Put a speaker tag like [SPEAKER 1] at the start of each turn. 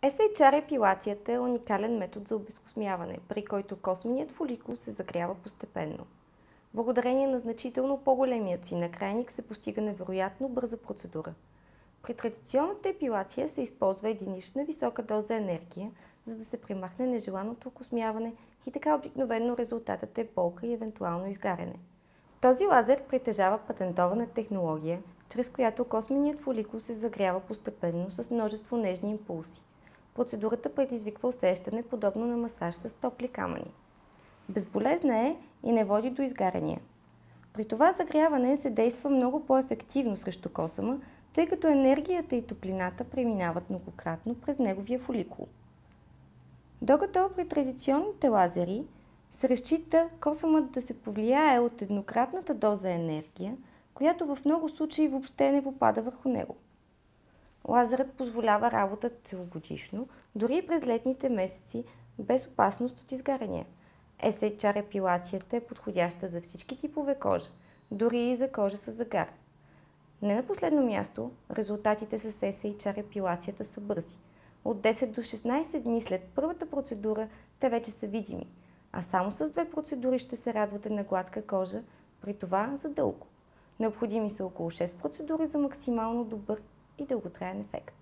[SPEAKER 1] SHR епилацията е уникален метод за обезкосмяване, при който косменият фоликул се загрява постепенно. Благодарение на значително по-големият си накрайник се постига невероятно бърза процедура. При традиционната епилация се използва единична висока доза енергия, за да се премахне нежеланото окосмяване и така обикновено резултатът е болка и евентуално изгаряне. Този лазер притежава патентована технология, чрез която косменият фоликул се загрява постепенно с множество нежни импулси. Процедурата предизвиква усещане, подобно на масаж с топли камъни. Безболезна е и не води до изгаряния. При това загряване се действа много по-ефективно срещу косъма, тъй като енергията и топлината преминават многократно през неговия фоликул. Докато при традиционните лазери се разчита косъмът да се повлияе от еднократната доза енергия, която в много случаи въобще не попада върху него. Лазерът позволява работа целогодишно, дори и през летните месеци, без опасност от изгаряния. SHR епилацията е подходяща за всички типове кожа, дори и за кожа с загар. Не на последно място, резултатите с SHR епилацията са бързи. От 10 до 16 дни след първата процедура те вече са видими, а само с 2 процедури ще се радвате на гладка кожа, при това за дълго. Необходими са около 6 процедури за максимално добър и дълготраен ефект.